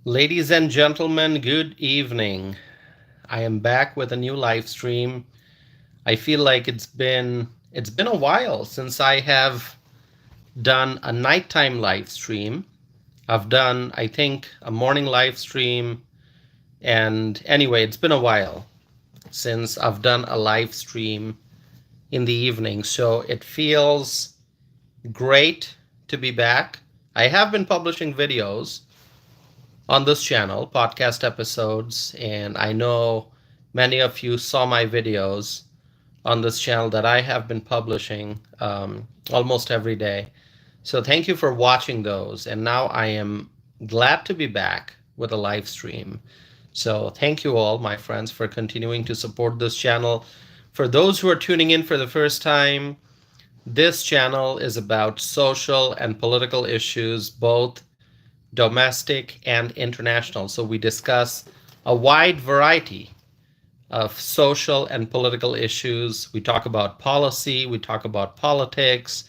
Ladies and gentlemen, good evening. I am back with a new live stream. I feel like it's been a while since I have done a nighttime live stream. I've done, I think, a morning live stream, and anyway, it's been a while since I've done a live stream in the evening, so it feels great to be back. I have been publishing videos on this channel, podcast episodes, and I know many of you saw my videos on this channel that I have been publishing almost every day. So thank you for watching those. And now I am glad to be back with a live stream. So thank you all, my friends, for continuing to support this channel. For those who are tuning in for the first time, this channel is about social and political issues, both domestic and international. So we discuss a wide variety of social and political issues. We talk about policy, we talk about politics,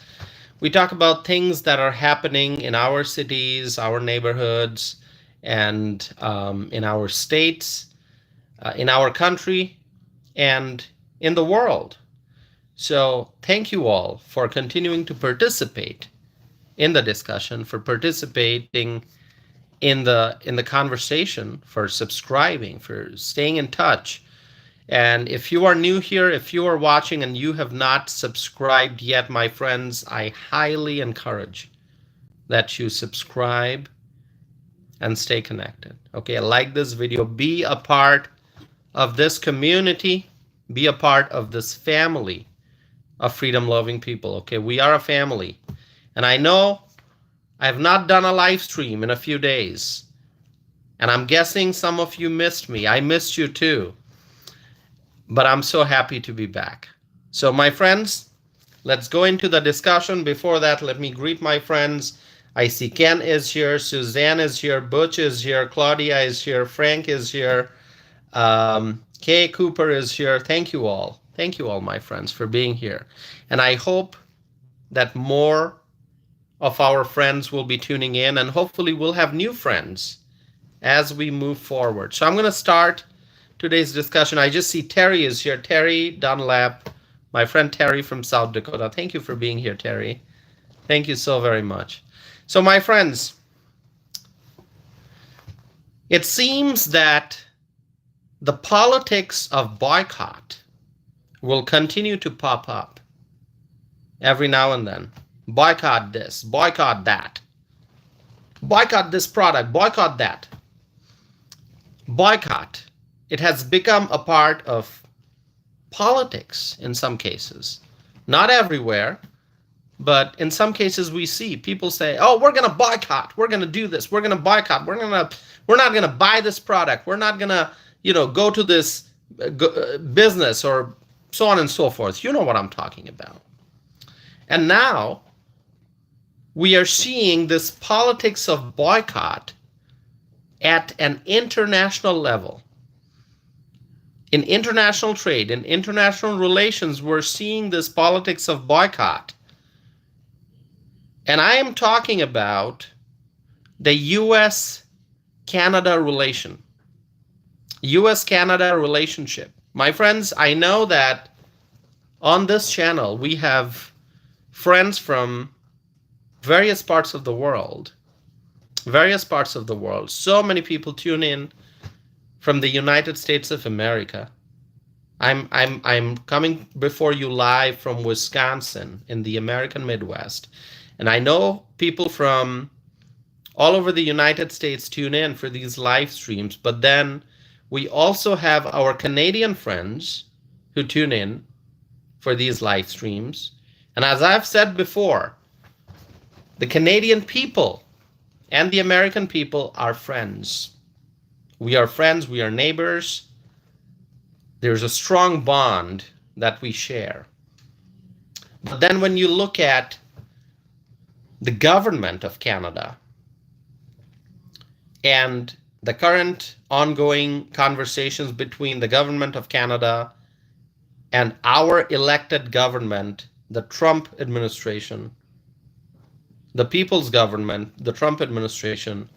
we talk about things that are happening in our cities, our neighborhoods, and in our states, in our country, and in the world. So thank you all for continuing to participate in the discussion, for participating in the conversation, for subscribing, for staying in touch. And if you are new here, if you are watching and you have not subscribed yet, my friends, I highly encourage that you subscribe and stay connected. Okay, like this video, be a part of this community, be a part of this family of freedom-loving people. Okay, we are a family. And I know I have not done a live stream in a few days. And I'm guessing some of you missed me. I missed you too. But I'm so happy to be back. So my friends, let's go into the discussion. Before that, let me greet my friends. I see Ken is here, Suzanne is here, Butch is here, Claudia is here, Frank is here, Kay Cooper is here. Thank you all. Thank you all, my friends, for being here. And I hope that more of our friends will be tuning in, and hopefully we'll have new friends as we move forward. So I'm going to start today's discussion. I just see Terry is here. Terry Dunlap, my friend Terry from South Dakota. Thank you for being here, Terry. Thank you so very much. So my friends, it seems that the politics of boycott will continue to pop up every now and then. Boycott this, boycott that. Boycott this product, boycott that. Boycott. It has become a part of politics in some cases. Not everywhere, but in some cases we see people say, oh, we're going to boycott. We're going to do this. We're going to boycott. We're not going to buy this product. We're not going to, go to this business or so on and so forth. You know what I'm talking about. And now we are seeing this politics of boycott at an international level. In international trade, in international relations, we're seeing this politics of boycott. And I am talking about the US-Canada relation, US-Canada relationship. My friends, I know that on this channel we have friends from various parts of the world. So many people tune in from the United States of America. I'm coming before you live from Wisconsin in the American Midwest. And I know people from all over the United States tune in for these live streams, but then we also have our Canadian friends who tune in for these live streams. And as I've said before, the Canadian people and the American people are friends. We are friends, we are neighbors. There's a strong bond that we share. But then when you look at the government of Canada and the current ongoing conversations between the government of Canada and our elected government, the Trump administration, the people's government, the Trump administration,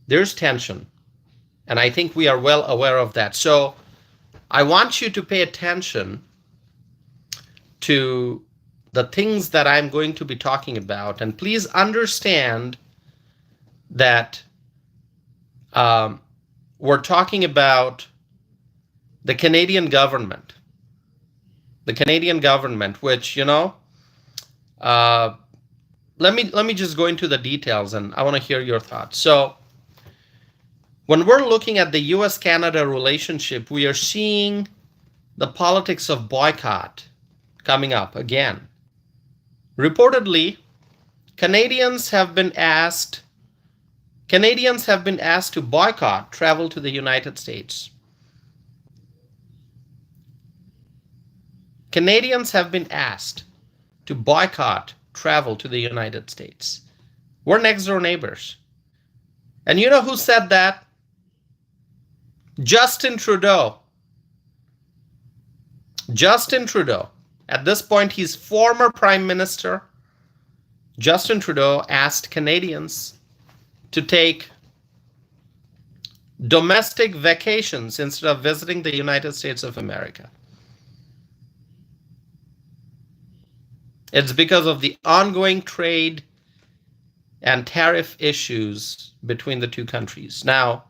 there's tension. And I think we are well aware of that. So I want you to pay attention to the things that I'm going to be talking about. And please understand that we're talking about the Canadian government. The Canadian government, which, let me just go into the details, and I want to hear your thoughts. So when we're looking at the US-Canada relationship, we are seeing the politics of boycott coming up again. Reportedly, Canadians have been asked to boycott travel to the United States. Canadians have been asked to boycott travel to the United States. We're next door neighbors. And you know who said that? Justin Trudeau. Justin Trudeau. At this point, he's former Prime Minister. Justin Trudeau asked Canadians to take domestic vacations instead of visiting the United States of America. It's because of the ongoing trade and tariff issues between the two countries. Now,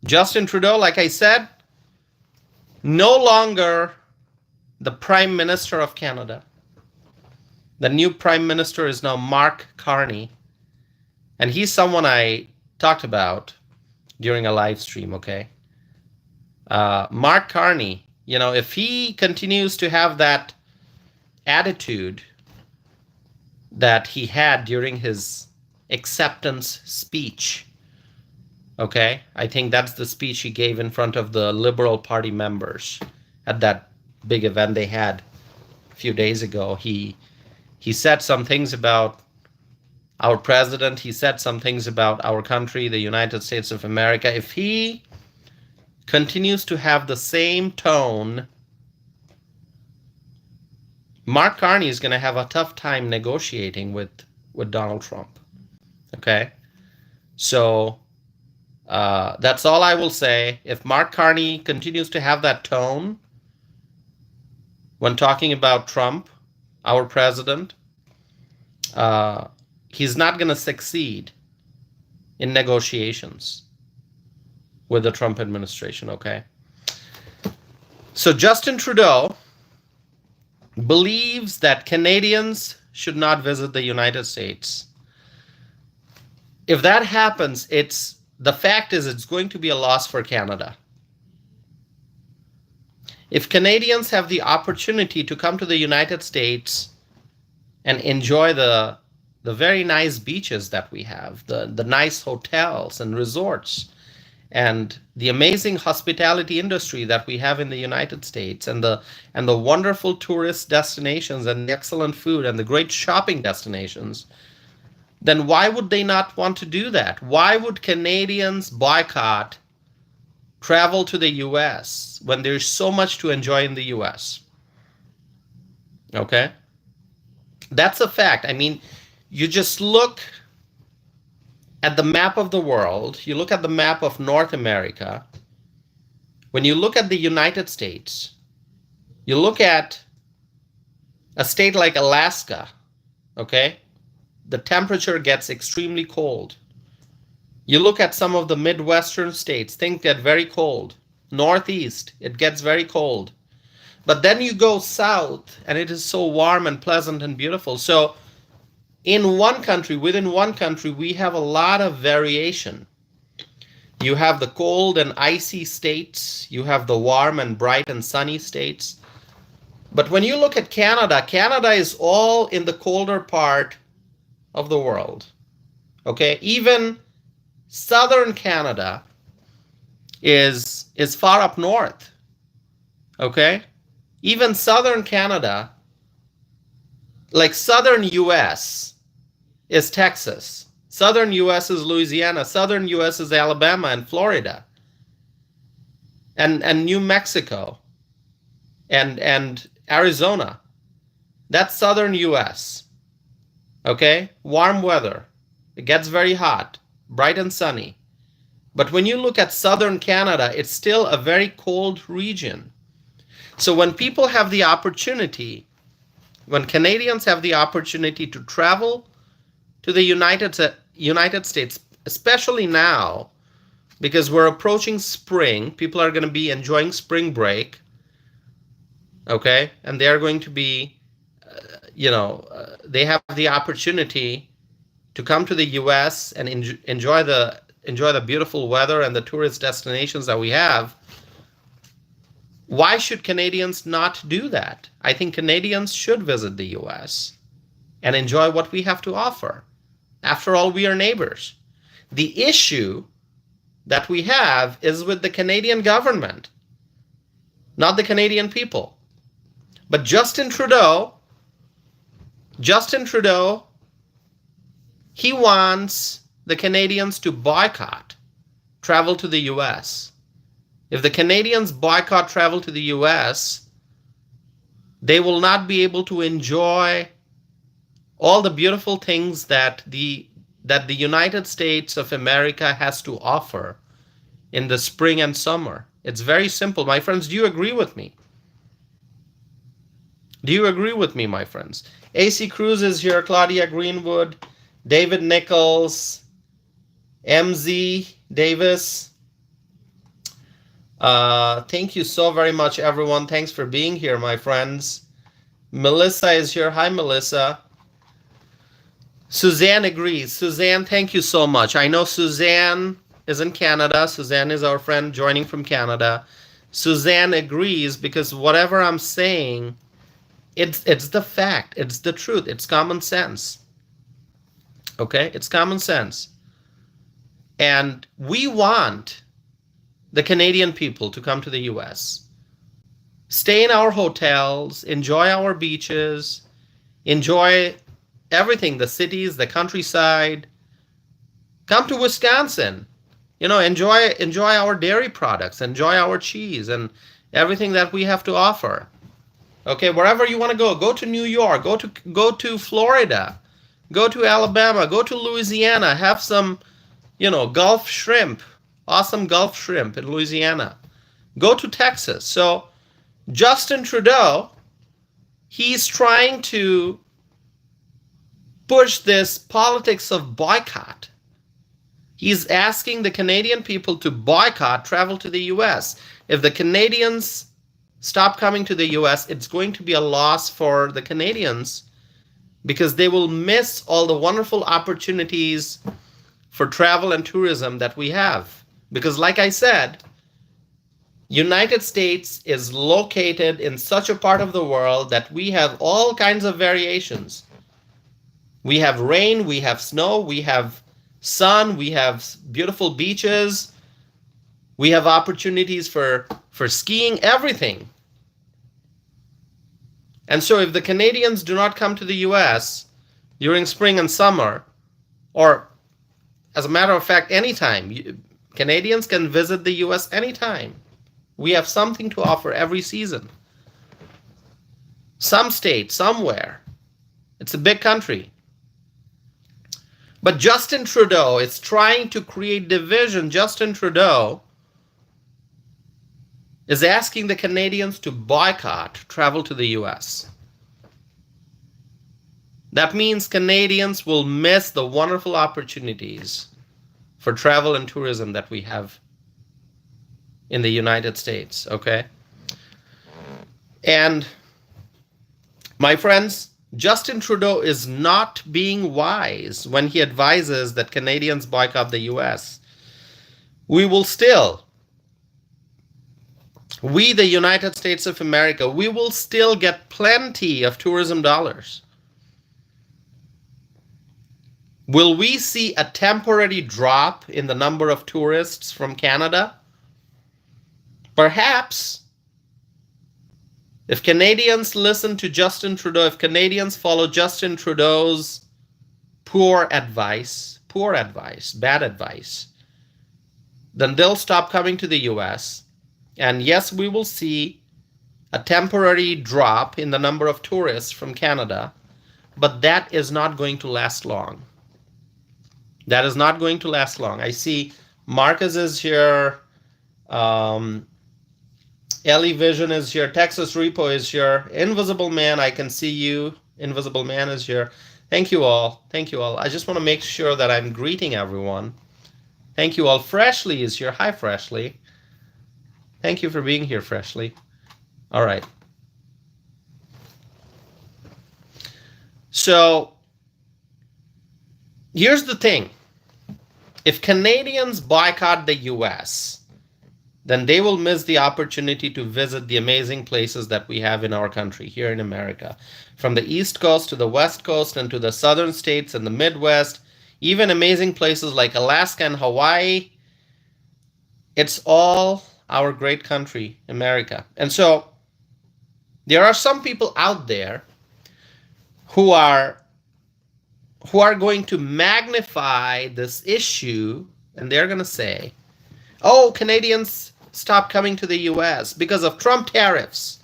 Justin Trudeau, like I said, no longer the Prime Minister of Canada. The new Prime Minister is now Mark Carney. And he's someone I talked about during a live stream, okay? Mark Carney, if he continues to have that attitude that he had during his acceptance speech, okay? I think that's the speech he gave in front of the Liberal Party members at that big event they had a few days ago. He said some things about our president. He said some things about our country, the United States of America. If he continues to have the same tone, Mark Carney is going to have a tough time negotiating with Donald Trump. Okay? So that's all I will say. If Mark Carney continues to have that tone when talking about Trump, our president, he's not going to succeed in negotiations with the Trump administration, okay? So Justin Trudeau believes that Canadians should not visit the United States. If that happens, the fact is it's going to be a loss for Canada. If Canadians have the opportunity to come to the United States and enjoy the very nice beaches that we have, the nice hotels and resorts, and the amazing hospitality industry that we have in the United States, and the wonderful tourist destinations and the excellent food and the great shopping destinations, then why would they not want to do that? Why would Canadians boycott travel to the US when there's so much to enjoy in the US? Okay? That's a fact. I mean, you just look at the map of the world, you look at the map of North America, when you look at the United States, you look at a state like Alaska, okay? The temperature gets extremely cold. You look at some of the Midwestern states, things get very cold. Northeast, it gets very cold. But then you go south, and it is so warm and pleasant and beautiful. So in one country, within one country, we have a lot of variation. You have the cold and icy states. You have the warm and bright and sunny states. But when you look at Canada, Canada is all in the colder part of the world. Okay? Even southern Canada is far up north. Okay? Even southern Canada, like southern US is Texas. Southern US is Louisiana. Southern US is Alabama and Florida. And New Mexico. And Arizona. That's southern US. Okay? Warm weather. It gets very hot. Bright and sunny. But when you look at southern Canada, it's still a very cold region. So when people have the opportunity, when Canadians have the opportunity to travel to the United States, especially now, because we're approaching spring, people are going to be enjoying spring break, okay? And they're going to be, they have the opportunity to come to the U.S. and enjoy the beautiful weather and the tourist destinations that we have. Why should Canadians not do that? I think Canadians should visit the U.S. and enjoy what we have to offer. After all, we are neighbors. The issue that we have is with the Canadian government, not the Canadian people. But Justin Trudeau, he wants the Canadians to boycott travel to the U.S. If the Canadians boycott travel to the U.S., they will not be able to enjoy all the beautiful things that the United States of America has to offer in the spring and summer. It's very simple. My friends, do you agree with me? Do you agree with me, my friends? AC Cruz is here, Claudia Greenwood, David Nichols, MZ Davis. Thank you so very much, everyone. Thanks for being here, my friends. Melissa is here. Hi, Melissa. Suzanne agrees. Suzanne, thank you so much. I know Suzanne is in Canada. Suzanne is our friend joining from Canada. Suzanne agrees because whatever I'm saying, it's the fact. It's the truth. It's common sense. Okay? It's common sense. And we want the Canadian people to come to the U.S. Stay in our hotels, enjoy our beaches, enjoy everything, the cities, the countryside. Come to Wisconsin. Enjoy our dairy products, enjoy our cheese and everything that we have to offer. Okay, wherever you want to go to New York, go to Florida, go to Alabama, go to Louisiana, have some, Gulf shrimp. Awesome Gulf shrimp in Louisiana. Go to Texas. So Justin Trudeau, he's trying to push this politics of boycott. He's asking the Canadian people to boycott travel to the U.S. If the Canadians stop coming to the U.S., it's going to be a loss for the Canadians because they will miss all the wonderful opportunities for travel and tourism that we have. Because like I said, United States is located in such a part of the world that we have all kinds of variations. We have rain, we have snow, we have sun, we have beautiful beaches, we have opportunities for skiing, everything. And so if the Canadians do not come to the U.S. during spring and summer, or as a matter of fact, anytime, Canadians can visit the U.S. anytime. We have something to offer every season. Some state, somewhere. It's a big country. But Justin Trudeau is trying to create division. Justin Trudeau is asking the Canadians to boycott travel to the U.S. That means Canadians will miss the wonderful opportunities for travel and tourism that we have in the United States, okay? And my friends, Justin Trudeau is not being wise when he advises that Canadians boycott the U.S. We, the United States of America, we will still get plenty of tourism dollars. Will we see a temporary drop in the number of tourists from Canada? Perhaps. If Canadians listen to Justin Trudeau, if Canadians follow Justin Trudeau's bad advice, then they'll stop coming to the U.S. And yes, we will see a temporary drop in the number of tourists from Canada, but that is not going to last long. That is not going to last long. I see Marcus is here. Um, Ellie Vision is here. Texas Repo is here. Invisible Man, I can see you. Invisible Man is here. Thank you all. Thank you all. I just want to make sure that I'm greeting everyone. Thank you all. Freshly is here. Hi, Freshly. Thank you for being here, Freshly. All right. So here's the thing. If Canadians boycott the US, then they will miss the opportunity to visit the amazing places that we have in our country, here in America. From the East Coast to the West Coast and to the southern states and the Midwest, even amazing places like Alaska and Hawaii. It's all our great country, America. And so there are some people out there who are going to magnify this issue, and they're going to say, oh, Canadians stop coming to the US because of Trump tariffs.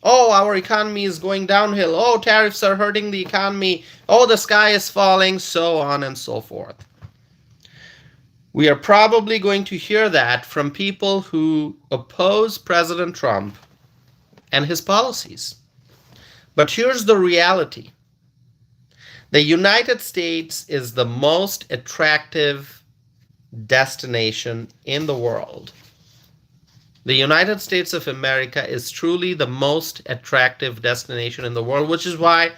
Oh, our economy is going downhill. Oh, tariffs are hurting the economy. Oh, the sky is falling, so on and so forth. We are probably going to hear that from people who oppose President Trump and his policies. But here's the reality. The United States is the most attractive destination in the world. The United States of America is truly the most attractive destination in the world, which is why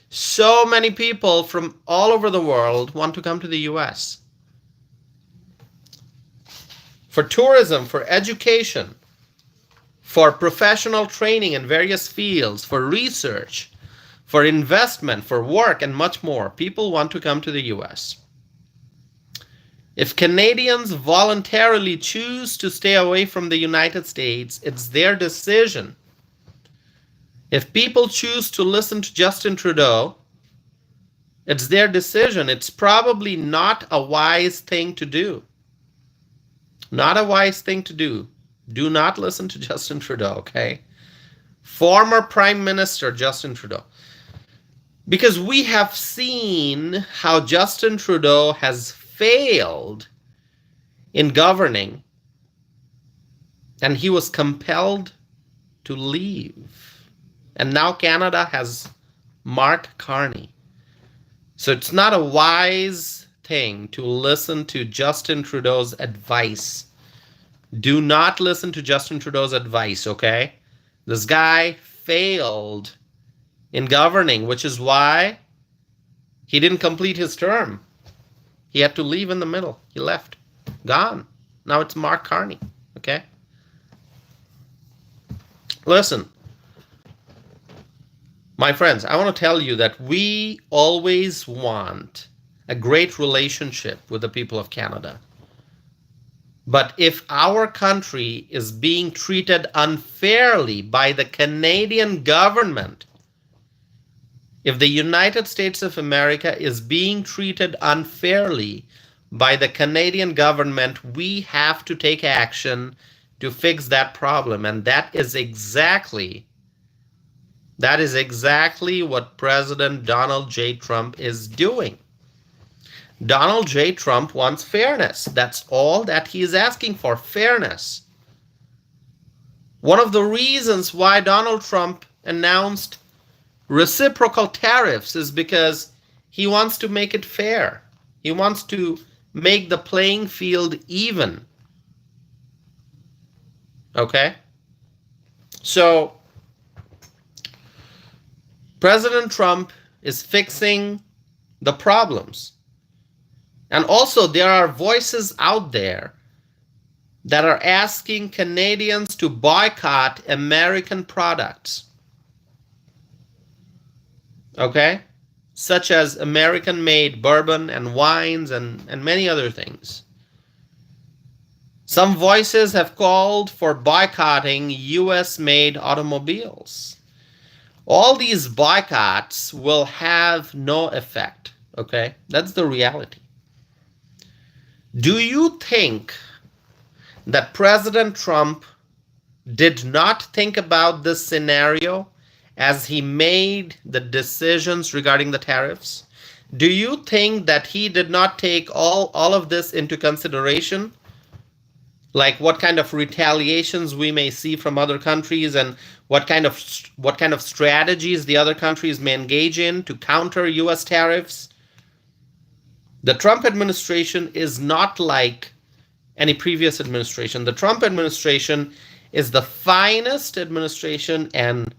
so many people from all over the world want to come to the US. For tourism, for education, for professional training in various fields, for research, for investment, for work, and much more, people want to come to the US. If Canadians voluntarily choose to stay away from the United States, it's their decision. If people choose to listen to Justin Trudeau, it's their decision. It's probably not a wise thing to do. Not a wise thing to do. Do not listen to Justin Trudeau, okay? Former Prime Minister Justin Trudeau. Because we have seen how Justin Trudeau has failed in governing, and he was compelled to leave. And now Canada has Mark Carney. So it's not a wise thing to listen to Justin Trudeau's advice. Do not listen to Justin Trudeau's advice, okay? This guy failed in governing, which is why he didn't complete his term. He had to leave in the middle. He left. Gone. Now it's Mark Carney, okay? Listen, my friends, I want to tell you that we always want a great relationship with the people of Canada. But if our country is being treated unfairly by the Canadian government, if the United States of America is being treated unfairly by the Canadian government, we have to take action to fix that problem. And that is exactly what President Donald J. Trump is doing. Donald J. Trump wants fairness. That's all that he is asking for, fairness. One of the reasons why Donald Trump announced reciprocal tariffs is because he wants to make it fair. He wants to make the playing field even. Okay? So, President Trump is fixing the problems. And also, there are voices out there that are asking Canadians to boycott American products. Okay? Such as American-made bourbon and wines and many other things. Some voices have called for boycotting US-made automobiles. All these boycotts will have no effect. Okay? That's the reality. Do you think that President Trump did not think about this scenario as he made the decisions regarding the tariffs? Do you think that he did not take all of this into consideration like what kind of retaliations we may see from other countries and what kind of strategies the other countries may engage in to counter US tariffs. The Trump administration is not like any previous administration. The Trump administration is the finest administration and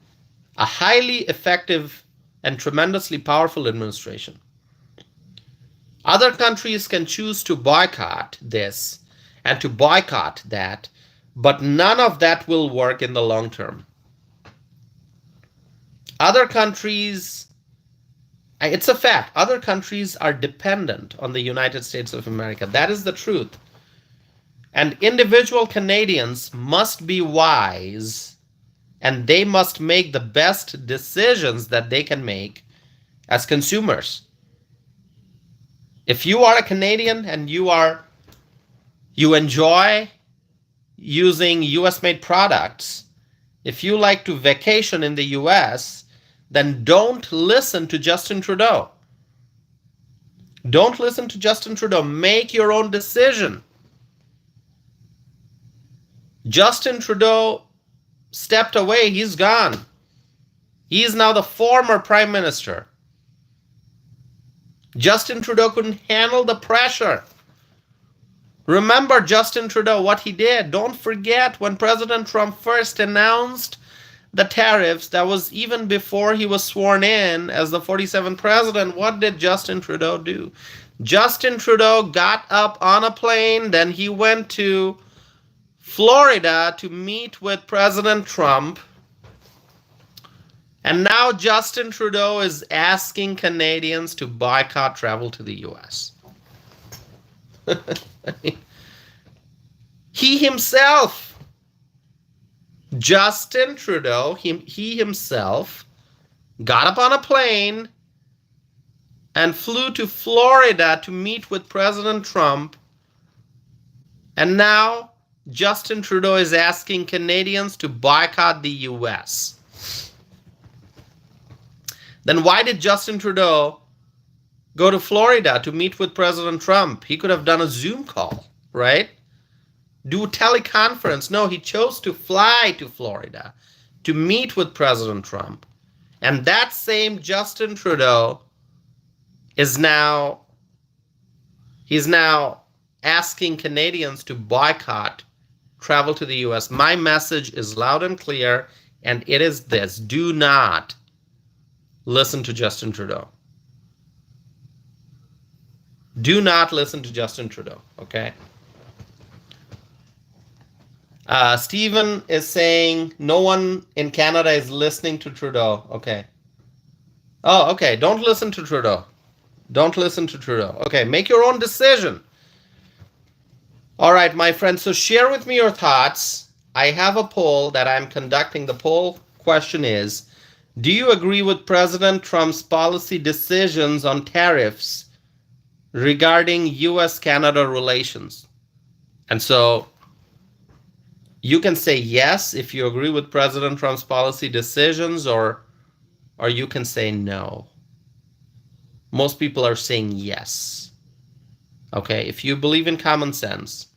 a highly effective and tremendously powerful administration. Other countries can choose to boycott this and to boycott that, but none of that will work in the long term. Other countries, it's a fact, other countries are dependent on the United States of America. That is the truth. And individual Canadians must be wise, and they must make the best decisions that they can make as consumers. If you are a Canadian and you enjoy using US-made products, if you like to vacation in the US, then don't listen to Justin Trudeau. Don't listen to Justin Trudeau. Make your own decision. Justin Trudeau stepped away. He's gone. He is now the former prime minister. Justin Trudeau couldn't handle the pressure. Remember Justin Trudeau, what he did. Don't forget when President Trump first announced the tariffs, that was even before he was sworn in as the 47th president. What did Justin Trudeau do? Justin Trudeau got up on a plane, then he went to Florida to meet with President Trump. And now Justin Trudeau is asking Canadians to boycott travel to the US. He himself, Justin Trudeau, he himself got up on a plane and flew to Florida to meet with President Trump. And now Justin Trudeau is asking Canadians to boycott the US. Then why did Justin Trudeau go to Florida to meet with President Trump? He could have done a Zoom call, right? Do a teleconference. No, he chose to fly to Florida to meet with President Trump. And that same Justin Trudeau is now asking Canadians to boycott travel to the US. My message is loud and clear, and it is this: do not listen to Justin Trudeau. Do not listen to Justin Trudeau, okay? Stephen is saying no one in Canada is listening to Trudeau. Okay. Oh, okay. Don't listen to Trudeau. Don't listen to Trudeau. Okay, make your own decision. All right, my friends. So share with me your thoughts. I have a poll that I'm conducting. The poll question is, do you agree with President Trump's policy decisions on tariffs regarding US-Canada relations? And so you can say yes if you agree with President Trump's policy decisions, or you can say no. Most people are saying yes. Okay, if you believe in common sense,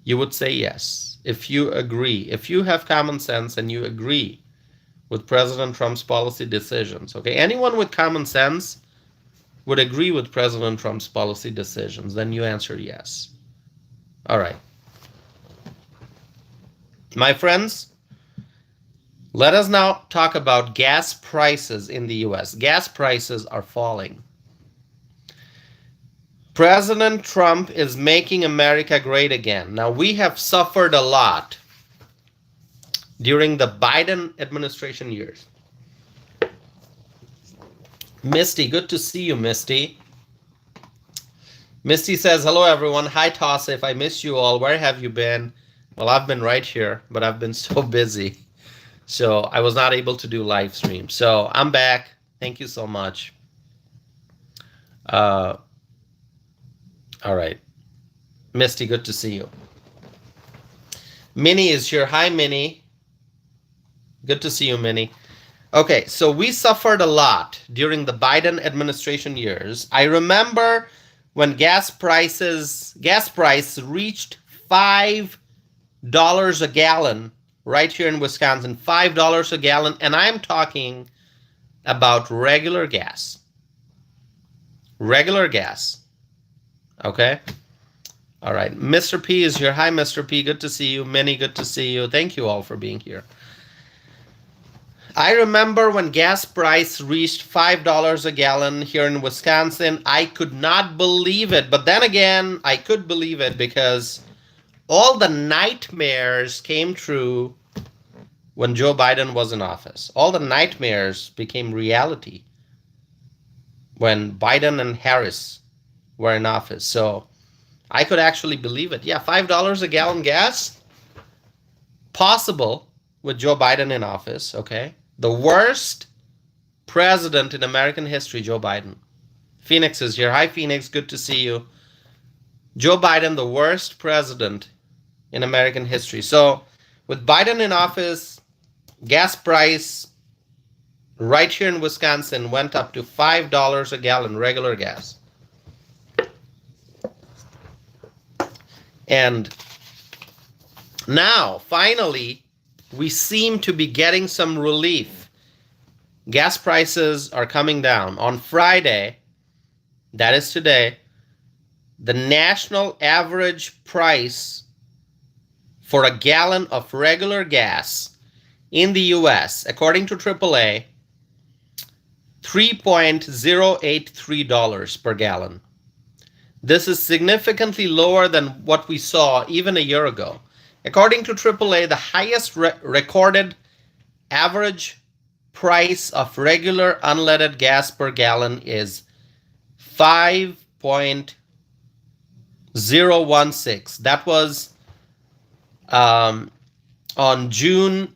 you would say yes. If you agree, if you have common sense and you agree with President Trump's policy decisions, okay, anyone with common sense would agree with President Trump's policy decisions, then you answer yes. All right. My friends, let us now talk about gas prices in the US. Gas prices are falling. President Trump is making America great again. Now, we have suffered a lot during the Biden administration years. Misty, good to see you, Misty. Misty says, hello, everyone. Hi, Tassif. I miss you all. Where have you been? Well, I've been right here, but I've been so busy. So I was not able to do live stream. So I'm back. Thank you so much. All right. Misty, good to see you. Minnie is here. Hi, Minnie. Good to see you, Minnie. Okay, so we suffered a lot during the Biden administration years. I remember when gas price reached $5 a gallon right here in Wisconsin, $5 a gallon, and I'm talking about regular gas. Regular gas. Okay? All right. Mr. P is here. Hi, Mr. P. Good to see you. Minnie, good to see you. Thank you all for being here. I remember when gas price reached $5 a gallon here in Wisconsin, I could not believe it. But then again, I could believe it because all the nightmares came true when Joe Biden was in office. All the nightmares became reality when Biden and Harris were in office. So I could actually believe it. Yeah, $5 a gallon gas, possible with Joe Biden in office, okay? The worst president in American history, Joe Biden. Phoenix is here. Hi, Phoenix. Good to see you. Joe Biden, the worst president in American history. So with Biden in office, gas price right here in Wisconsin went up to $5 a gallon, regular gas. And now, finally, we seem to be getting some relief. Gas prices are coming down. On Friday, that is today, the national average price for a gallon of regular gas in the US, according to AAA, $3.083 per gallon. This is significantly lower than what we saw even a year ago. According to AAA, the highest recorded average price of regular unleaded gas per gallon is 5.016. That was on June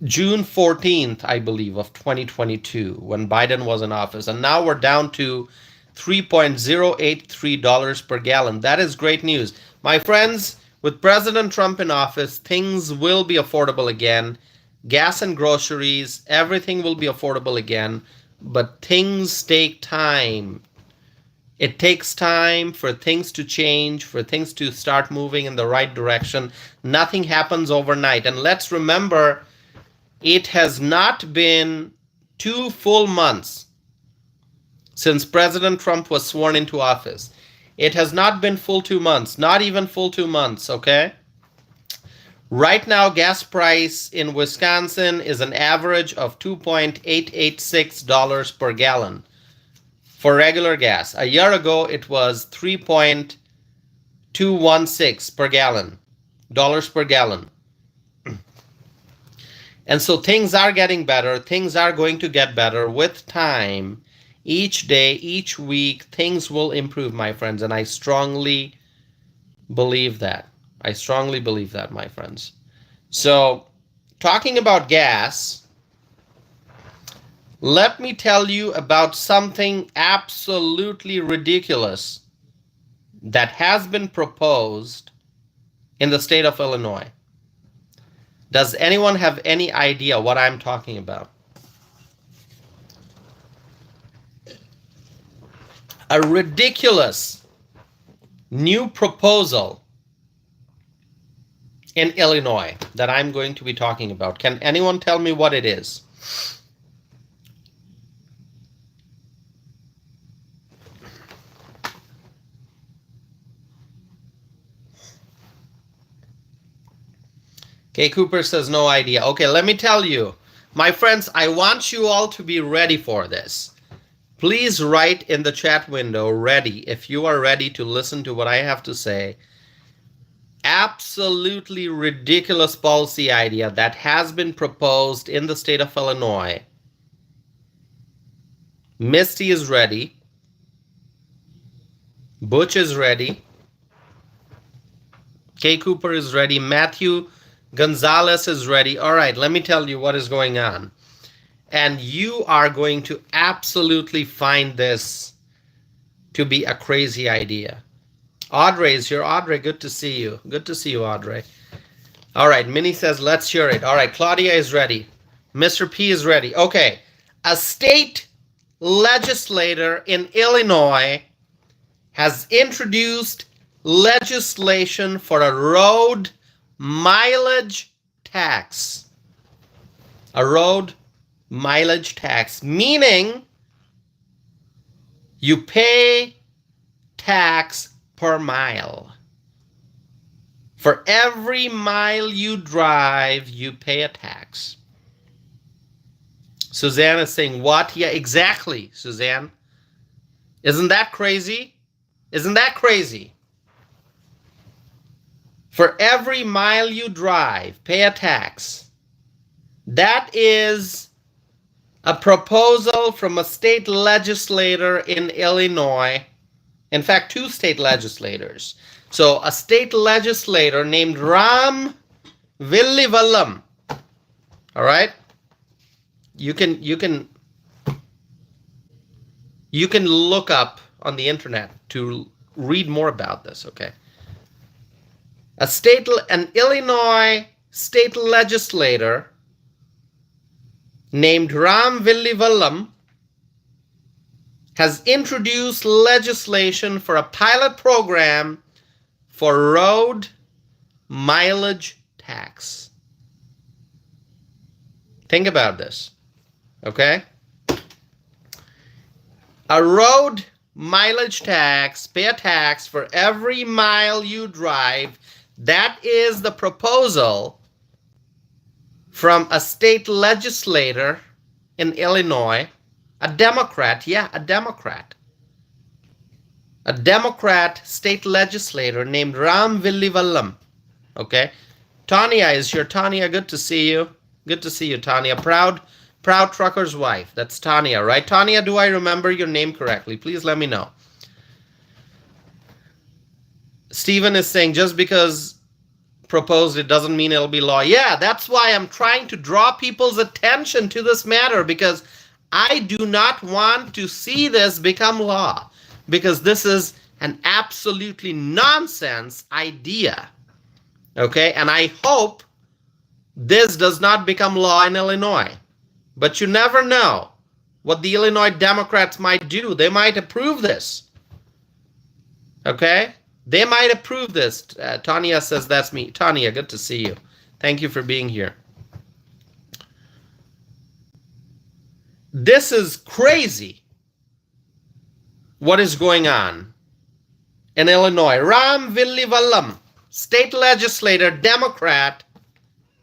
14th, I believe, of 2022, when Biden was in office. And now we're down to $3.083 per gallon. That is great news. My friends, with President Trump in office, things will be affordable again. Gas and groceries, everything will be affordable again. But things take time. It takes time for things to change, for things to start moving in the right direction. Nothing happens overnight. And let's remember, it has not been 2 full months since President Trump was sworn into office. It has not been full 2 months, not even full 2 months, okay? Right now, gas price in Wisconsin is an average of $2.886 per gallon for regular gas. A year ago, it was $3.216 per gallon, dollars per gallon. And so things are getting better. Things are going to get better with time. Each day, each week, things will improve, my friends. And I strongly believe that. I strongly believe that, my friends. So, talking about gas, let me tell you about something absolutely ridiculous that has been proposed in the state of Illinois. Does anyone have any idea what I'm talking about? A ridiculous new proposal in Illinois that I'm going to be talking about. Can anyone tell me what it is? Kay Cooper says no idea. Okay, let me tell you. My friends, I want you all to be ready for this. Please write in the chat window, ready, if you are ready to listen to what I have to say. Absolutely ridiculous policy idea that has been proposed in the state of Illinois. Misty is ready. Butch is ready. Kay Cooper is ready. Matthew Gonzalez is ready. All right, let me tell you what is going on. And you are going to absolutely find this to be a crazy idea. Audrey is here. Audrey, good to see you. Good to see you, Audrey. All right, Minnie says, let's hear it. All right, Claudia is ready. Mr. P is ready. Okay, a state legislator in Illinois has introduced legislation for a road mileage tax. A road mileage tax, meaning you pay tax per mile. For every mile you drive, you pay a tax. Suzanne is saying, what? Yeah, exactly, Suzanne. Isn't that crazy? Isn't that crazy? For every mile you drive, pay a tax. That is a proposal from a state legislator in Illinois. In fact, two state legislators. So a state legislator named Ram Villivalam. All right? You can look up on the internet to read more about this, okay? An Illinois state legislator named Ram Villivalam has introduced legislation for a pilot program for road mileage tax. Think about this, okay? A road mileage tax, pay a tax for every mile you drive. That is the proposal from a state legislator in Illinois, a Democrat, a Democrat. A Democrat state legislator named Ram Villivalam. Okay? Tanya is here. Tanya, good to see you. Good to see you, Tanya. Proud trucker's wife. That's Tanya, right? Tanya, do I remember your name correctly? Please let me know. Stephen is saying just because proposed it doesn't mean it'll be law. Yeah, that's why I'm trying to draw people's attention to this matter, because I do not want to see this become law, because this is an absolutely nonsense idea. Okay, and I hope this does not become law in Illinois. But you never know what the Illinois Democrats might do. They might approve this. Okay? They might approve this. Tanya says that's me. Tanya, good to see you. Thank you for being here. This is crazy what is going on in Illinois. Ram Villivalam, state legislator, Democrat,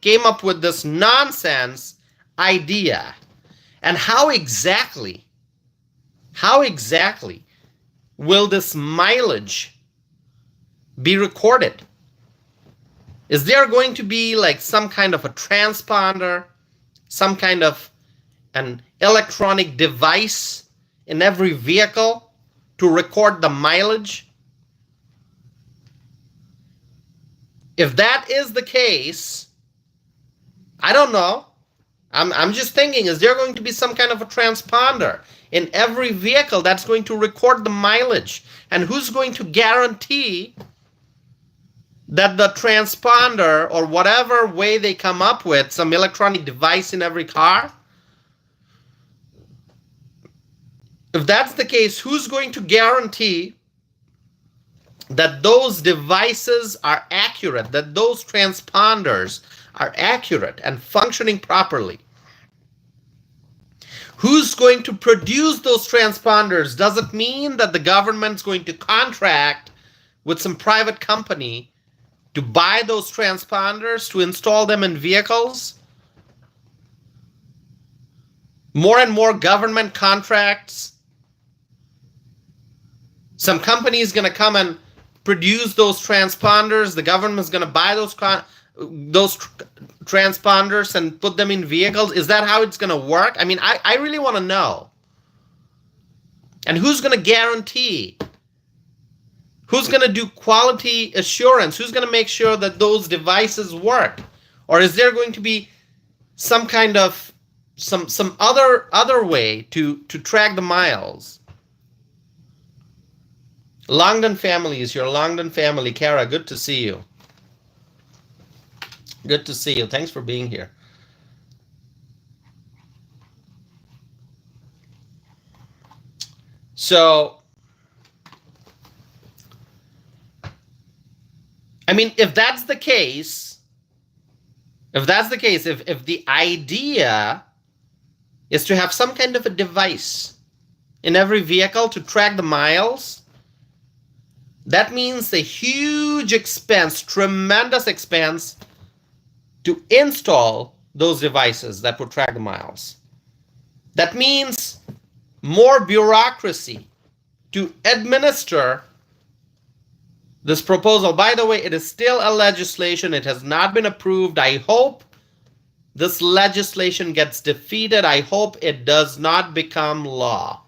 came up with this nonsense idea. And how exactly will this mileage be recorded? Is there going to be like some kind of a transponder, some kind of an electronic device in every vehicle to record the mileage? If that is the case, I don't know. I'm just thinking, is there going to be some kind of a transponder in every vehicle that's going to record the mileage? And who's going to guarantee that the transponder, or whatever way they come up with, some electronic device in every car? If that's the case, who's going to guarantee that those devices are accurate, that those transponders are accurate and functioning properly? Who's going to produce those transponders? Does it mean that the government's going to contract with some private company to buy those transponders, to install them in vehicles? More and more government contracts. Some company is going to come and produce those transponders. The government's going to buy those transponders and put them in vehicles. Is that how it's going to work? I mean, I really want to know. And who's going to guarantee? Who's going to do quality assurance? Who's going to make sure that those devices work? Or is there going to be some kind of some other way to track the miles? Longdon family is your Longdon family. Kara, good to see you. Good to see you. Thanks for being here. So I mean, if that's the case, if the idea is to have some kind of a device in every vehicle to track the miles, that means a huge expense, tremendous expense to install those devices that would track the miles. That means more bureaucracy to administer this proposal. By the way, it is still a legislation. It has not been approved. I hope this legislation gets defeated. I hope it does not become law.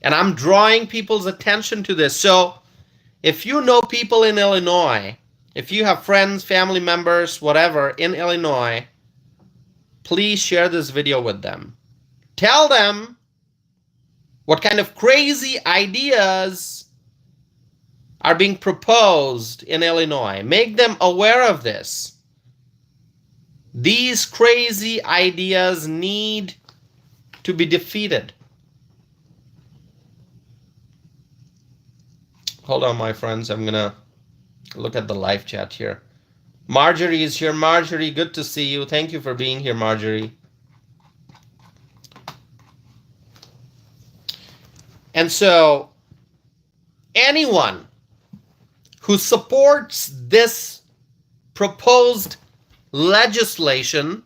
And I'm drawing people's attention to this. So if you know people in Illinois, if you have friends, family members, whatever in Illinois, please share this video with them. Tell them what kind of crazy ideas are being proposed in Illinois. Make them aware of this. These crazy ideas need to be defeated. Hold on, my friends. I'm going to look at the live chat here. Marjorie is here. Marjorie, good to see you. Thank you for being here, Marjorie. And so, anyone who supports this proposed legislation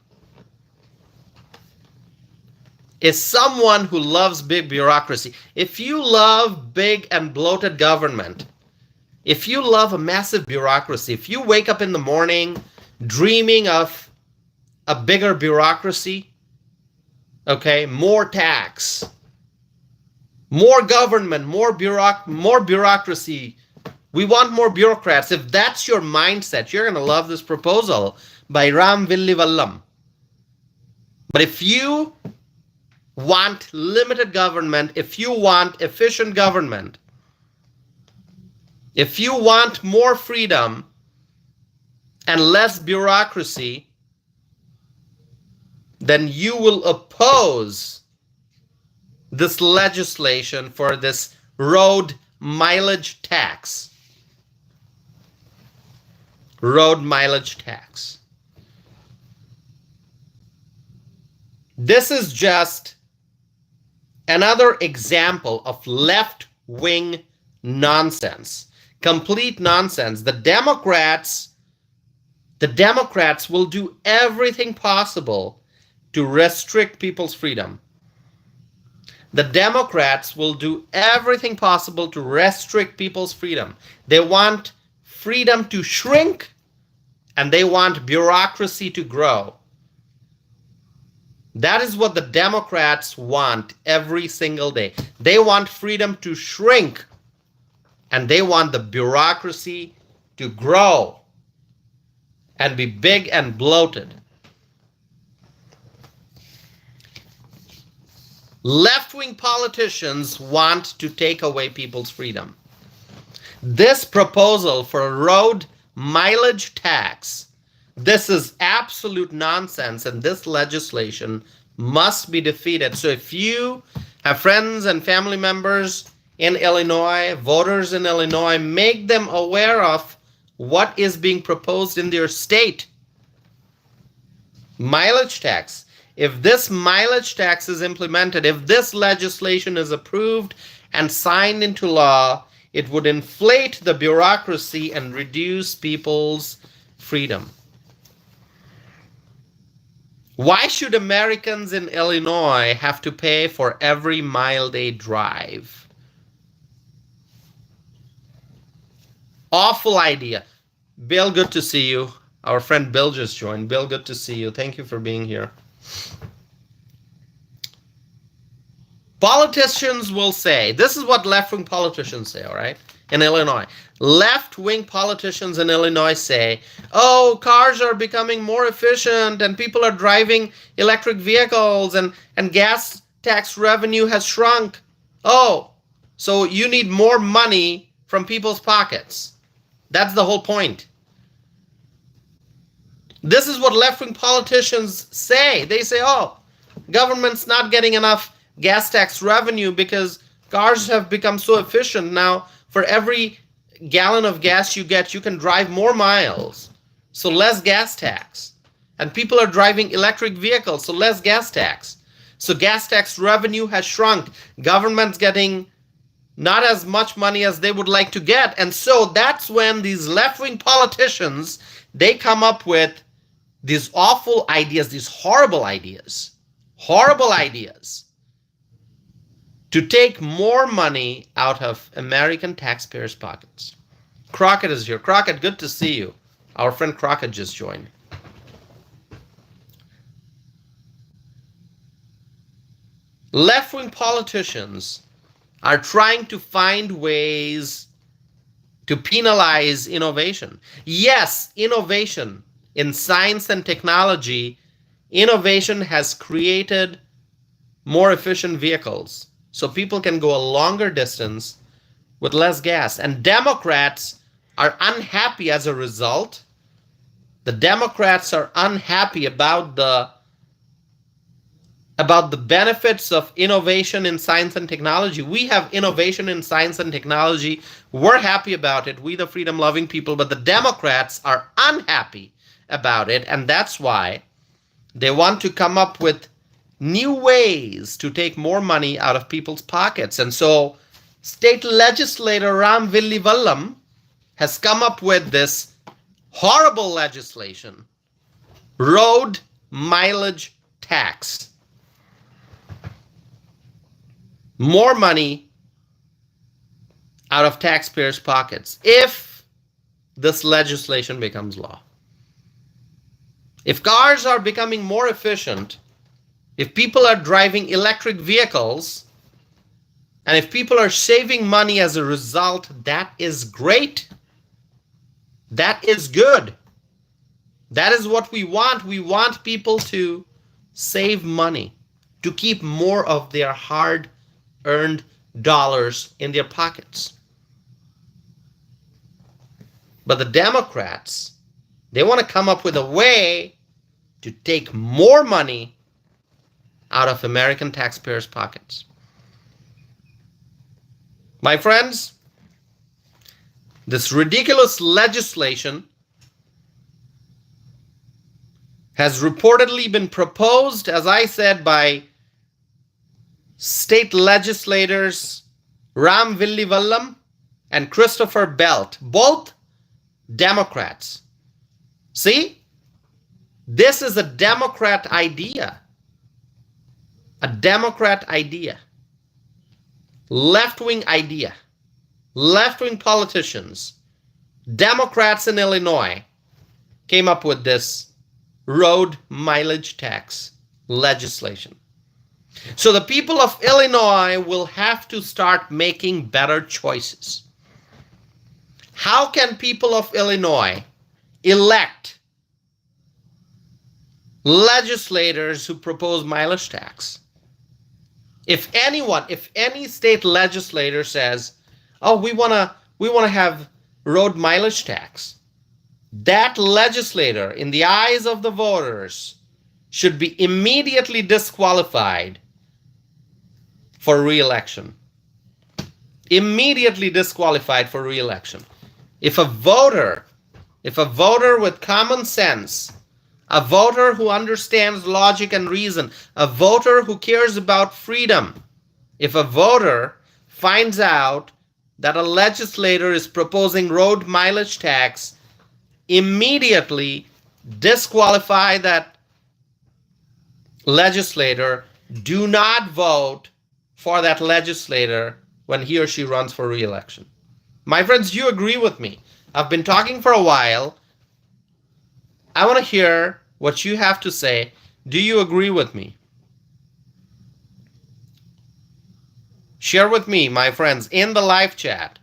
is someone who loves big bureaucracy. If you love big and bloated government, if you love a massive bureaucracy, if you wake up in the morning dreaming of a bigger bureaucracy, okay, more tax, more government, more bureaucracy, we want more bureaucrats. If that's your mindset, you're going to love this proposal by Ram Villivallam. But if you want limited government, if you want efficient government, if you want more freedom and less bureaucracy, then you will oppose this legislation for this road mileage tax. Road mileage tax. This is just another example of left-wing nonsense. Complete nonsense. The Democrats will do everything possible to restrict people's freedom. The Democrats will do everything possible to restrict people's freedom. They want freedom to shrink, and they want bureaucracy to grow. That is what the Democrats want every single day. They want freedom to shrink, and they want the bureaucracy to grow and be big and bloated. Left-wing politicians want to take away people's freedom. This proposal for a road mileage tax, this is absolute nonsense, and this legislation must be defeated. So if you have friends and family members in Illinois, voters in Illinois, make them aware of what is being proposed in their state. Mileage tax. If this mileage tax is implemented, if this legislation is approved and signed into law, it would inflate the bureaucracy and reduce people's freedom. Why should Americans in Illinois have to pay for every mile they drive? Awful idea. Bill, good to see you. Our friend Bill just joined. Bill, good to see you. Thank you for being here. Politicians will say, this is what left-wing politicians say, all right, in Illinois. Left-wing politicians in Illinois say, oh, cars are becoming more efficient and people are driving electric vehicles and gas tax revenue has shrunk. Oh, so you need more money from people's pockets. That's the whole point. This is what left-wing politicians say. They say, oh, government's not getting enough gas tax revenue because cars have become so efficient now. For every gallon of gas you get, you can drive more miles. So less gas tax. And people are driving electric vehicles, so less gas tax. So gas tax revenue has shrunk. Government's getting not as much money as they would like to get. And so that's when these left-wing politicians, they come up with these awful ideas, these horrible ideas to take more money out of American taxpayers' pockets. Crockett is here. Crockett, good to see you. Our friend Crockett just joined. Left-wing politicians are trying to find ways to penalize innovation. Yes, innovation in science and technology, innovation has created more efficient vehicles, so people can go a longer distance with less gas. And Democrats are unhappy as a result. The Democrats are unhappy about the benefits of innovation in science and technology. We have innovation in science and technology. We're happy about it, we the freedom-loving people, but the Democrats are unhappy about it, and that's why they want to come up with new ways to take more money out of people's pockets. And so state legislator Ram Villivallam has come up with this horrible legislation, road mileage tax. More money out of taxpayers' pockets if this legislation becomes law. If cars are becoming more efficient, if people are driving electric vehicles, and if people are saving money as a result, that is great. That is good. That is what we want. We want people to save money, to keep more of their hard-earned dollars in their pockets. But the Democrats, they want to come up with a way to take more money out of American taxpayers' pockets. My friends, this ridiculous legislation has reportedly been proposed, as I said, by state legislators Ram Villivallam and Christopher Belt, both Democrats. See, this is a Democrat idea. A Democrat idea. Left-wing idea. Left-wing politicians, Democrats in Illinois, came up with this road mileage tax legislation. So the people of Illinois will have to start making better choices. How can people of Illinois elect legislators who propose mileage tax? If any state legislator says, oh, we want to have road mileage tax, that legislator, in the eyes of the voters, should be immediately disqualified for re-election. Immediately disqualified for re-election. If a voter with common sense, a voter who understands logic and reason, a voter who cares about freedom, if a voter finds out that a legislator is proposing road mileage tax, immediately disqualify that legislator. Do not vote for that legislator when he or she runs for re-election. My friends, you agree with me. I've been talking for a while. I want to hear what you have to say. Do you agree with me? Share with me, my friends, in the live chat.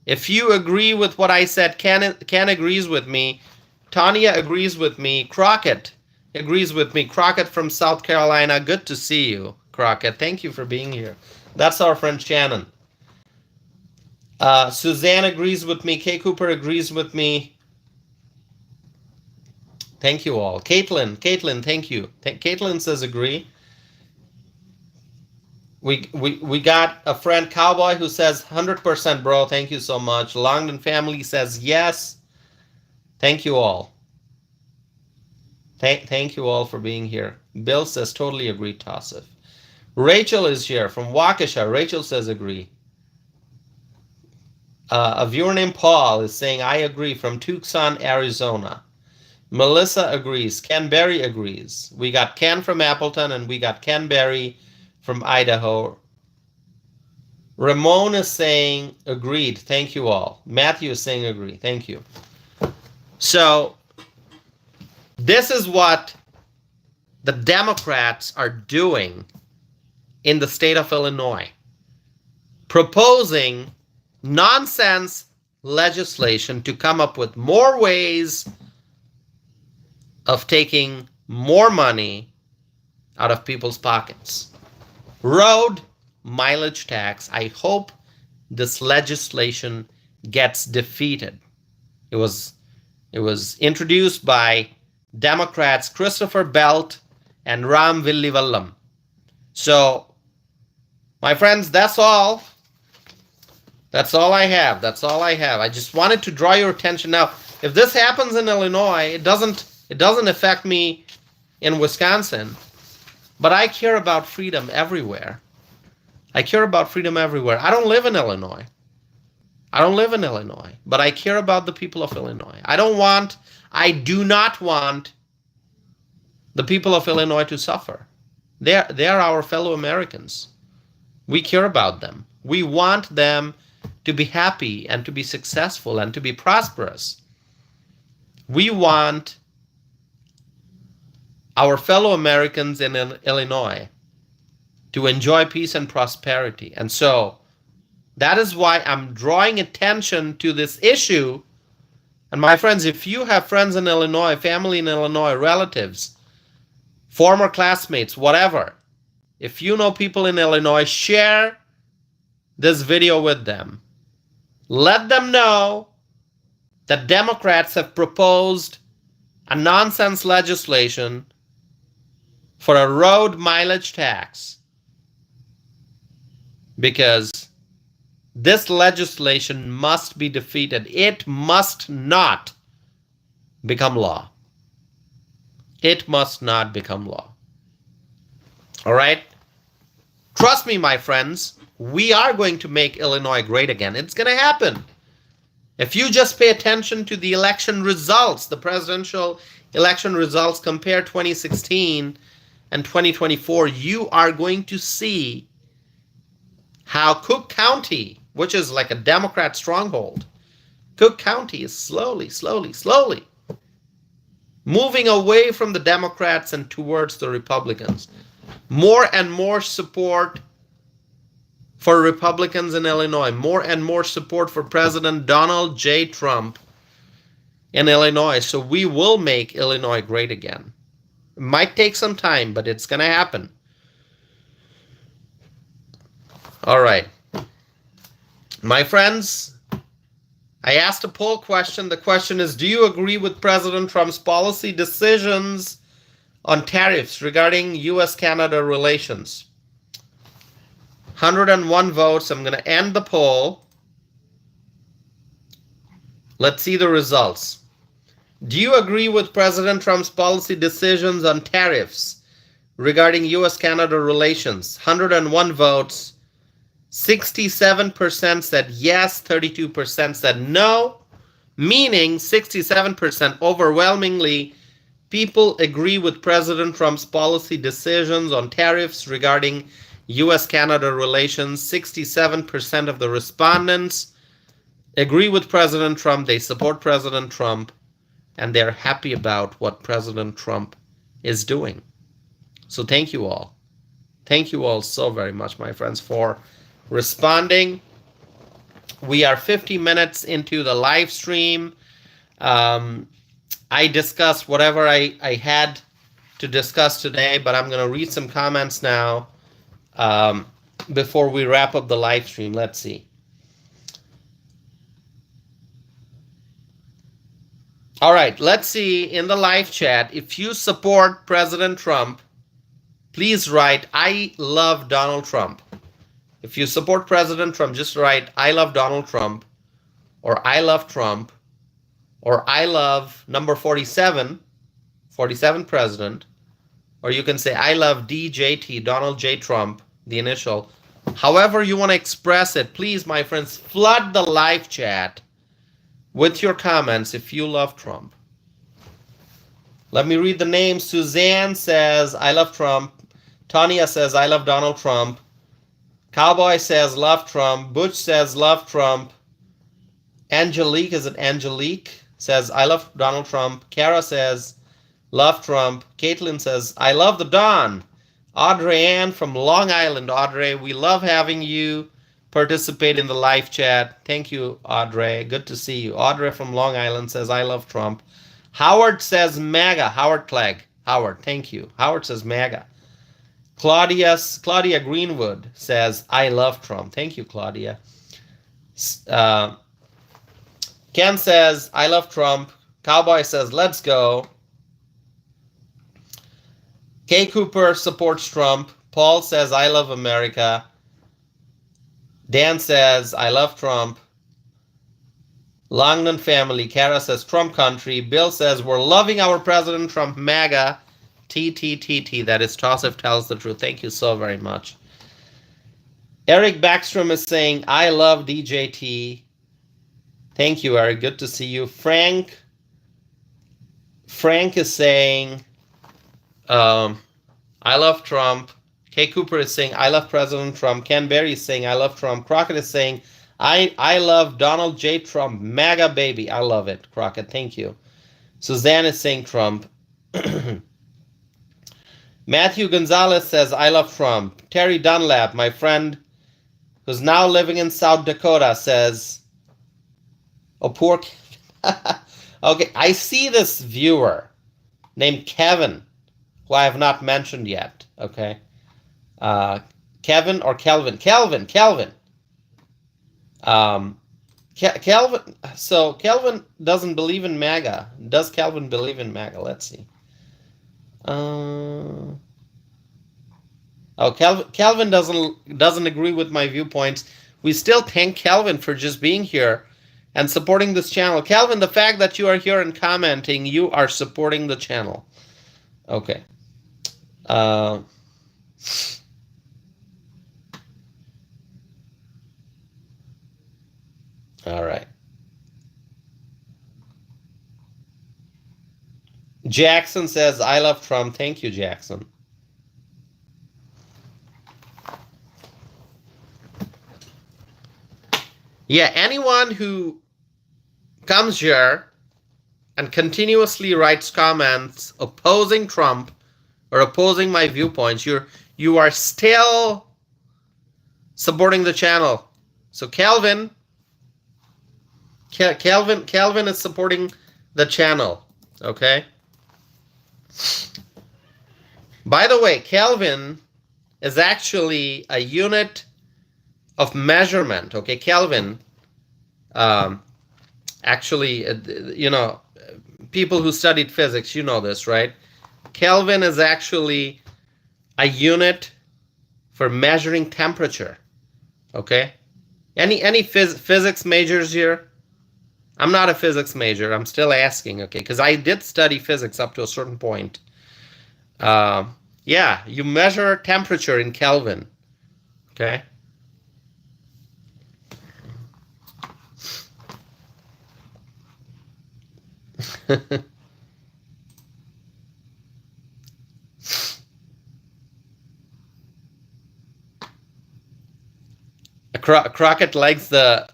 If you agree with what I said, Ken agrees with me. Tanya agrees with me. Crockett agrees with me. Crockett from South Carolina. Good to see you, Crockett. Thank you for being here. That's our friend Shannon. Suzanne agrees with me. Kay Cooper agrees with me. Thank you all. Caitlin, thank you. Caitlin says agree. We got a friend Cowboy who says 100%, bro. Thank you so much. Longdon family says yes. Thank you all. Thank you all for being here. Bill says totally agree, Tassif. Rachel is here from Waukesha. Rachel says agree. A viewer named Paul is saying I agree from Tucson, Arizona. Melissa agrees. Ken Berry agrees. We got Ken from Appleton and we got Ken Berry from Idaho. Ramon is saying agreed. Thank you all. Matthew is saying agree. Thank you. So this is what the Democrats are doing in the state of Illinois, proposing nonsense legislation to come up with more ways of taking more money out of people's pockets. Road mileage tax. I hope this legislation gets defeated. It was introduced by Democrats Christopher Belt and Ram Villivallam. So, my friends, that's all. That's all I have. That's all I have. I just wanted to draw your attention. Now, if this happens in Illinois, it doesn't affect me in Wisconsin, but I care about freedom everywhere. I care about freedom everywhere. I don't live in Illinois. But I care about the people of Illinois. I do not want the people of Illinois to suffer. They're our fellow Americans. We care about them. We want them to be happy and to be successful and to be prosperous. We want our fellow Americans in Illinois to enjoy peace and prosperity. And so that is why I'm drawing attention to this issue. And my friends, if you have friends in Illinois, family in Illinois, relatives, former classmates, whatever, if you know people in Illinois, share this video with them. Let them know that Democrats have proposed a nonsense legislation for a road mileage tax, because this legislation must be defeated. It must not become law. It must not become law. All right? Trust me, my friends, we are going to make Illinois great again. It's going to happen. If you just pay attention to the election results, the presidential election results, compare 2016 and 2024, you are going to see how Cook County, which is like a Democrat stronghold, Cook County is slowly moving away from the Democrats and towards the Republicans. More and more support for Republicans in Illinois, more and more support for President Donald J. Trump in Illinois. So we will make Illinois great again. It might take some time, but it's going to happen. All right. My friends, I asked a poll question. The question is, do you agree with President Trump's policy decisions on tariffs regarding U.S.-Canada relations? 101 votes. I'm going to end the poll. Let's see the results. Do you agree with President Trump's policy decisions on tariffs regarding U.S.-Canada relations? 101 votes. 67% said yes, 32% said no, meaning 67% overwhelmingly people agree with President Trump's policy decisions on tariffs regarding U.S.-Canada relations. 67% of the respondents agree with President Trump. They support President Trump, and they're happy about what President Trump is doing. So thank you all. Thank you all so very much, my friends, for responding. We are 50 minutes into the live stream. I discussed whatever I had to discuss today, but I'm going to read some comments now before we wrap up the live stream. Let's see. All right, let's see in the live chat. If you support President Trump, please write, I love Donald Trump. If you support President Trump, just write, I love Donald Trump, or I love Trump, or I love number 47, 47 president, or you can say, I love DJT, Donald J. Trump, the initial. However you want to express it, please, my friends, flood the live chat with your comments if you love Trump. Let me read the names. Suzanne says, I love Trump. Tanya says, I love Donald Trump. Cowboy says, love Trump. Butch says, love Trump. Angelique, is it Angelique? Says, I love Donald Trump. Kara says, love Trump. Caitlin says, I love the Don. Audrey Ann from Long Island. Audrey, we love having you participate in the live chat. Thank you, Audrey. Good to see you. Audrey from Long Island says, I love Trump. Howard says MAGA. Howard Clegg. Howard, thank you. Howard says MAGA. Claudia Greenwood says, I love Trump. Thank you, Claudia. Ken says, I love Trump. Cowboy says, let's go. Kay Cooper supports Trump. Paul says, I love America. Dan says, I love Trump. Longman family. Kara says, Trump country. Bill says, we're loving our President Trump. MAGA. TTTT. That is Tosif tells the truth. Thank you so very much. Eric Backstrom is saying, I love DJT. Thank you, Eric. Good to see you. Frank is saying, I love Trump. Kay Cooper is saying, I love President Trump. Ken Berry is saying, I love Trump. Crockett is saying, I love Donald J. Trump. MAGA baby. I love it, Crockett. Thank you. Suzanne is saying Trump. Matthew Gonzalez says, I love Trump. Terry Dunlap, my friend, who's now living in South Dakota, says, oh, poor okay, I see this viewer named Kevin, who I have not mentioned yet, okay? Kevin or Kelvin? Kelvin. Kelvin, so Kelvin doesn't believe in MAGA. Does Kelvin believe in MAGA? Let's see. Kelvin doesn't agree with my viewpoints. We still thank Kelvin for just being here and supporting this channel. Kelvin, the fact that you are here and commenting, you are supporting the channel. Okay. All right. Jackson says, I love Trump. Thank you, Jackson. Yeah, anyone who comes here and continuously writes comments opposing Trump or opposing my viewpoints, you are still supporting the channel. So Kelvin is supporting the channel, okay? By the way, Kelvin is actually a unit of measurement, okay? Kelvin, actually, you know, people who studied physics, you know this, right? Kelvin is actually a unit for measuring temperature, okay? Any physics majors here? I'm not a physics major. I'm still asking, okay? Because I did study physics up to a certain point. Yeah, you measure temperature in Kelvin, okay? Crockett likes the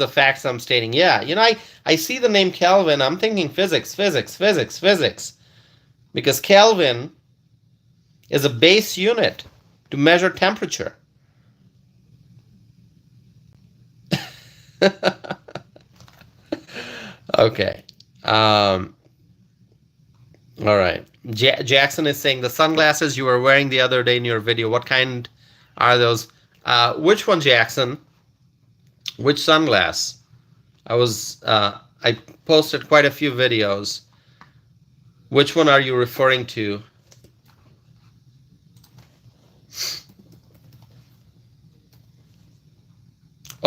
facts I'm stating. Yeah, you know, I see the name Kelvin. I'm thinking physics. Because Kelvin is a base unit to measure temperature. Okay. All right. Jackson is saying the sunglasses you were wearing the other day in your video, what kind are those? Which one, Jackson? Which sunglass? I posted quite a few videos. Which one are you referring to?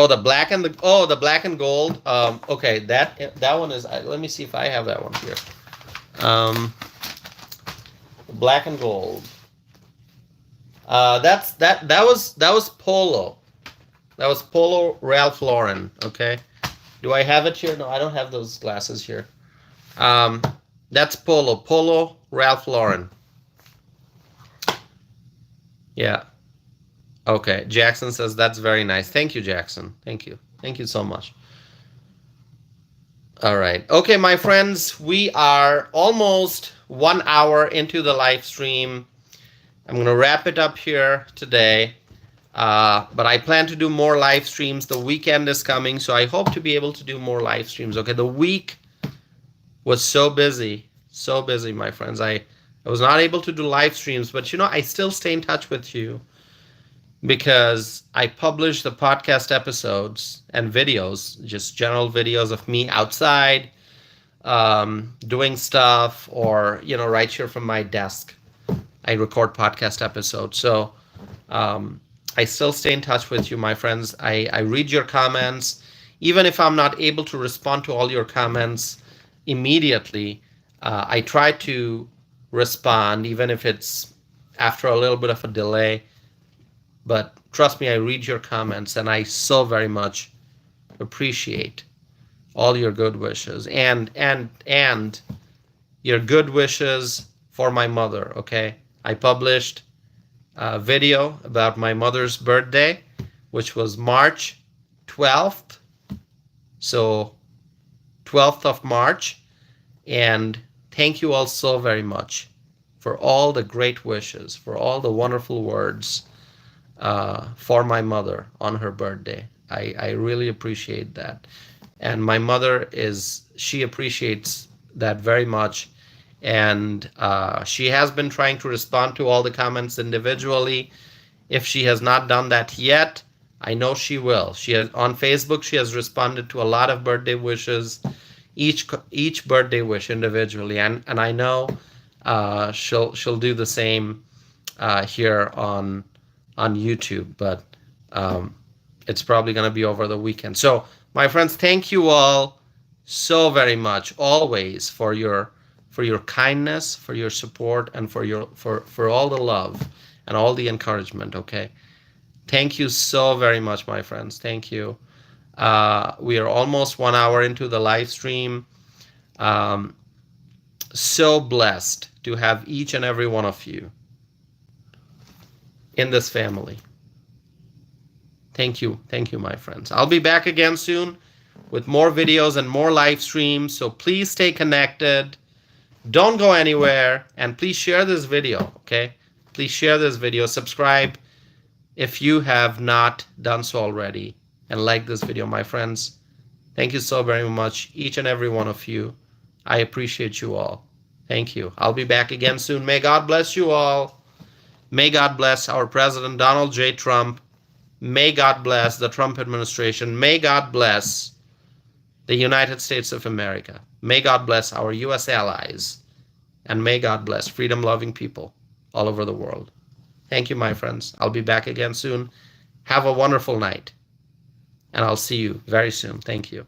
Oh, the black and gold. Okay, that one is. Let me see if I have that one here. Black and gold. That was Polo. That was Polo Ralph Lauren. Okay. Do I have it here? No, I don't have those glasses here. That's Polo Ralph Lauren. Yeah. Okay. Jackson says that's very nice. Thank you, Jackson. Thank you. Thank you so much. All right. Okay, my friends, we are almost 1 hour into the live stream. I'm going to wrap it up here today. But I plan to do more live streams. The weekend is coming, so I hope to be able to do more live streams. Okay, the week was so busy, my friends. I was not able to do live streams, but I still stay in touch with you because I publish the podcast episodes and videos, just general videos of me outside doing stuff, or right here from my desk. I record podcast episodes. So I still stay in touch with you, my friends. I read your comments. Even if I'm not able to respond to all your comments immediately, I try to respond, even if it's after a little bit of a delay. But trust me, I read your comments, and I so very much appreciate all your good wishes and your good wishes for my mother. Okay, I published a video about my mother's birthday, which was March 12th. So 12th of March. And thank you all so very much for all the great wishes, for all the wonderful words for my mother on her birthday. I really appreciate that. And my mother she appreciates that very much. And she has been trying to respond to all the comments individually. If she has not done that yet, I know she will. On Facebook, she has responded to a lot of birthday wishes, each birthday wish individually, and I know she'll do the same here on YouTube. But it's probably going to be over the weekend. So, my friends, thank you all so very much, always, for your kindness, for your support, and for all the love and all the encouragement. Okay, thank you so very much, my friends. Thank you. We are almost 1 hour into the live stream. So blessed to have each and every one of you in this family. Thank you, my friends. I'll be back again soon with more videos and more live streams. So please stay connected. Don't go anywhere, and please share this video, okay? Please share this video. Subscribe if you have not done so already, and like this video, my friends. Thank you so very much, each and every one of you. I appreciate you all. Thank you. I'll be back again soon. May God bless you all. May God bless our President Donald J. Trump. May God bless the Trump administration. May God bless the United States of America. May God bless our U.S. allies. And may God bless freedom-loving people all over the world. Thank you, my friends. I'll be back again soon. Have a wonderful night. And I'll see you very soon. Thank you.